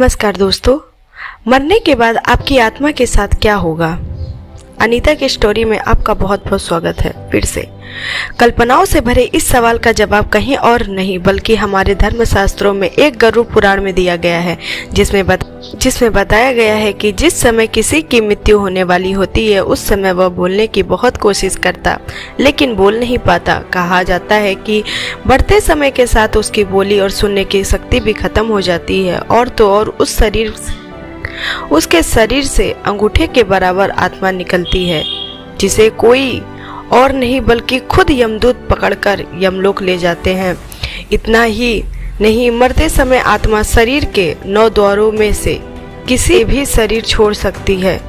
नमस्कार दोस्तों। मरने के बाद आपकी आत्मा के साथ क्या होगा? अनीता की स्टोरी में आपका बहुत बहुत स्वागत है। फिर से कल्पनाओं से भरे इस सवाल का जवाब कहीं और नहीं बल्कि हमारे धर्मशास्त्रों में एक गरुड़ पुराण में दिया गया है, जिसमें बताया गया है कि जिस समय किसी की मृत्यु होने वाली होती है उस समय वह बोलने की बहुत कोशिश करता लेकिन बोल नहीं पाता। कहा जाता है कि बढ़ते समय के साथ उसकी बोली और सुनने की शक्ति भी खत्म हो जाती है और तो और उसके शरीर से अंगूठे के बराबर आत्मा निकलती है, जिसे कोई और नहीं बल्कि खुद यमदूत पकड़कर यमलोक ले जाते हैं। इतना ही नहीं, मरते समय आत्मा शरीर के 9 द्वारों में से किसी भी शरीर छोड़ सकती है।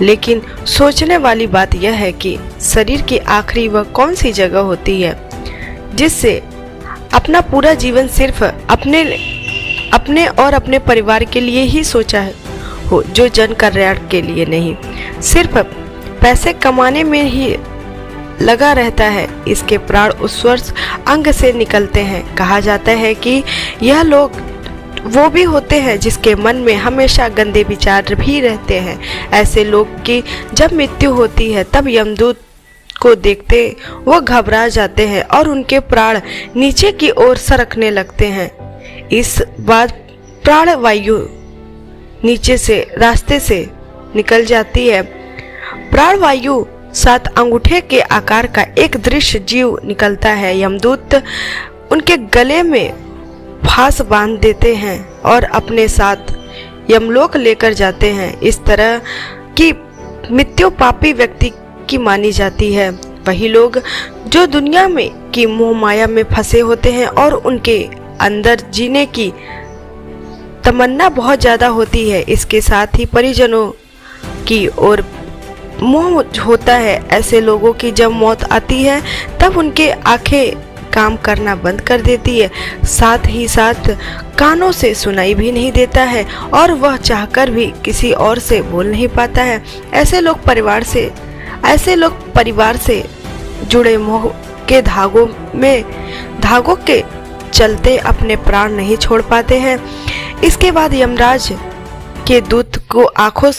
लेकिन सोचने वाली बात यह है कि शरीर की आखिरी वह कौन सी जगह होती है जिससे अपना पूरा जीवन सिर्फ अपने और अपने परिवार के लिए ही सोचा हो, जो जन कल्याण के लिए नहीं, सिर्फ पैसे कमाने में ही लगा रहता है। इसके प्राण उस अंग से निकलते हैं। कहा जाता है कि यह लोग वो भी होते हैं जिसके मन में हमेशा गंदे विचार भी रहते हैं। ऐसे लोग की जब मृत्यु होती है तब यमदूत को देखते वो घबरा जाते हैं और उनके प्राण नीचे की ओर सरकने लगते हैं। इस बाद प्राण वायु नीचे से रास्ते से निकल जाती है। प्राण वायु 7 अंगूठे के आकार का एक दृश्य जीव निकलता है। यमदूत उनके गले में फांस बांध देते हैं और अपने साथ यमलोक लेकर जाते हैं। इस तरह की मृत्यु पापी व्यक्ति की मानी जाती है। वही लोग जो दुनिया में की मोह माया में फंसे होते हैं और उनके अंदर जीने की तमन्ना बहुत ज्यादा होती है, इसके साथ ही परिजनों की ओर मोह होता है। ऐसे लोगों की जब मौत आती है तब उनके आंखें काम करना बंद कर देती है, साथ ही साथ कानों से सुनाई भी नहीं देता है और वह चाहकर भी किसी और से बोल नहीं पाता है। ऐसे लोग परिवार से जुड़े मोह के धागों के चलते अपने प्राण नहीं छोड़ पाते हैं। इसके बाद यमराज के दूत को आंखों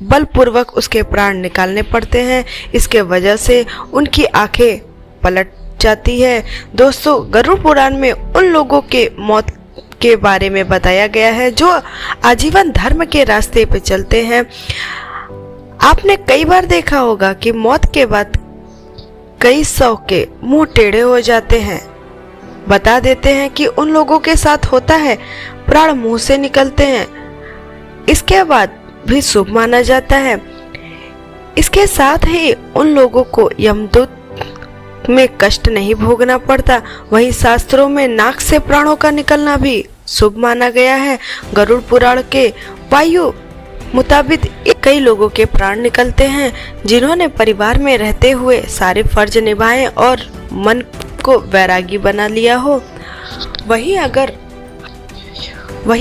बलपूर्वक उसके प्राण निकालने पड़ते हैं। इसके वजह से उनकी आंखें पलट जाती है। दोस्तों, गरुड़ पुराण में उन लोगों के मौत के बारे में बताया गया है जो आजीवन धर्म के रास्ते पे चलते हैं। आपने कई बार देखा होगा कि मौत के बाद कई 100 के मुंह टेढ़े हो जाते हैं। बता देते हैं कि उन लोगों के साथ होता है, प्राण मुंह से निकलते हैं, इसके बाद भी शुभ माना जाता है। इसके साथ ही उन लोगों को यमदूत में कष्ट नहीं भोगना पड़ता। वहीं शास्त्रों में नाक से प्राणों का निकलना भी शुभ माना गया है। गरुड़ पुराण के वायु मुताबिक कई लोगों के प्राण निकलते हैं जिन्होंने परिवार में रहते हुए सारे फर्ज निभाए और मन को वैरागी बना लिया हो। वही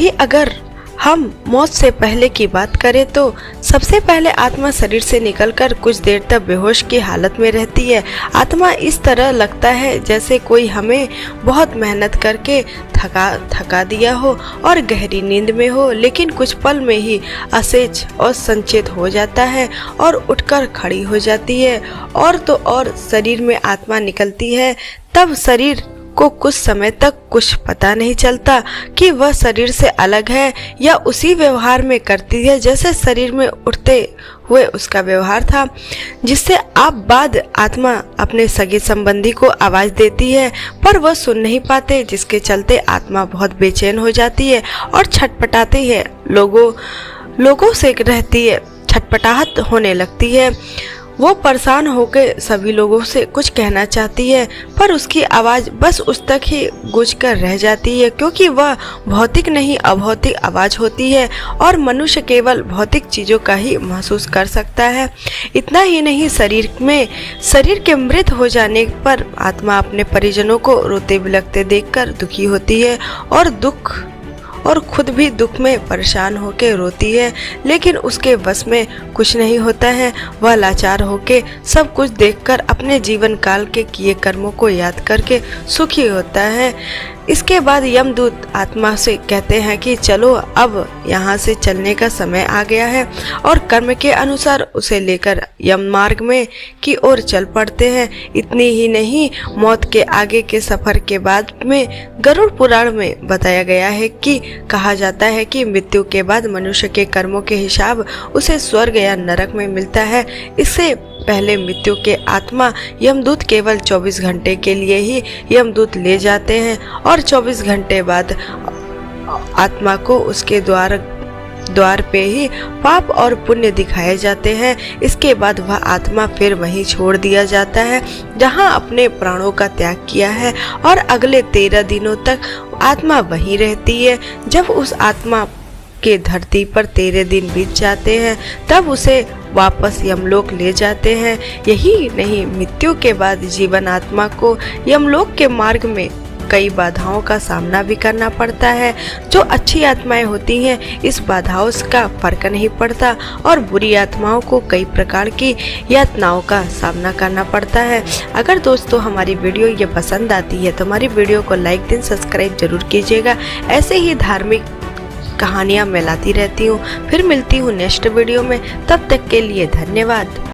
अगर हम मौत से पहले की बात करें तो सबसे पहले आत्मा शरीर से निकलकर कुछ देर तक बेहोश की हालत में रहती है। आत्मा इस तरह लगता है जैसे कोई हमें बहुत मेहनत करके थका दिया हो और गहरी नींद में हो, लेकिन कुछ पल में ही असेच और संचेत हो जाता है और उठकर खड़ी हो जाती है। और तो और शरीर में आत्मा निकलती है तब शरीर को कुछ समय तक कुछ पता नहीं चलता कि वह शरीर से अलग है या उसी व्यवहार में करती है जैसे शरीर में उठते हुए उसका व्यवहार था, जिससे आप बाद आत्मा अपने सगे संबंधी को आवाज देती है पर वह सुन नहीं पाते, जिसके चलते आत्मा बहुत बेचैन हो जाती है और छटपटाती है, लोगों से रहती है, छटपटाहट होने लगती है। वो परेशान होकर सभी लोगों से कुछ कहना चाहती है पर उसकी आवाज बस उस तक ही गूंज कर रह जाती है, क्योंकि वह भौतिक नहीं अभौतिक आवाज होती है और मनुष्य केवल भौतिक चीजों का ही महसूस कर सकता है। इतना ही नहीं, शरीर के मृत हो जाने पर आत्मा अपने परिजनों को रोते बिलखते देखकर दुखी होती है और खुद भी दुख में परेशान होकर रोती है, लेकिन उसके बस में कुछ नहीं होता है। वह लाचार होकर सब कुछ देखकर अपने जीवन काल के किए कर्मों को याद करके सुखी होता है। इसके बाद यमदूत आत्मा से कहते हैं कि चलो अब यहाँ से चलने का समय आ गया है, और कर्म के अनुसार उसे लेकर यम मार्ग में की ओर चल पड़ते हैं। इतनी ही नहीं, मौत के आगे के सफर के बाद में गरुड़ पुराण में बताया गया है कि कहा जाता है कि मृत्यु के बाद मनुष्य के कर्मों के हिसाब उसे स्वर्ग या नरक में मिलता है। इससे पहले मृत्यु के आत्मा यमदूत केवल 24 घंटे के लिए ही यमदूत ले जाते हैं, और 24 घंटे बाद आत्मा को उसके द्वार पे ही पाप और पुण्य दिखाए जाते हैं। इसके बाद वह आत्मा फिर वहीं छोड़ दिया जाता है जहां अपने प्राणों का त्याग किया है, और अगले 13 दिनों तक आत्मा वहीं रहती है। जब उस आत्मा के धरती पर 13 दिन बीत जाते हैं तब उसे वापस यमलोक ले जाते हैं। यही नहीं, मृत्यु के बाद जीवन आत्मा को यमलोक के मार्ग में कई बाधाओं का सामना भी करना पड़ता है। जो अच्छी आत्माएं होती हैं इस बाधाओं का फर्क नहीं पड़ता, और बुरी आत्माओं को कई प्रकार की यातनाओं का सामना करना पड़ता है। अगर दोस्तों हमारी वीडियो ये पसंद आती है तो हमारी वीडियो को लाइक दें, सब्सक्राइब जरूर कीजिएगा। ऐसे ही धार्मिक कहानियाँ मैं लाती रहती हूँ। फिर मिलती हूँ नेक्स्ट वीडियो में, तब तक के लिए धन्यवाद।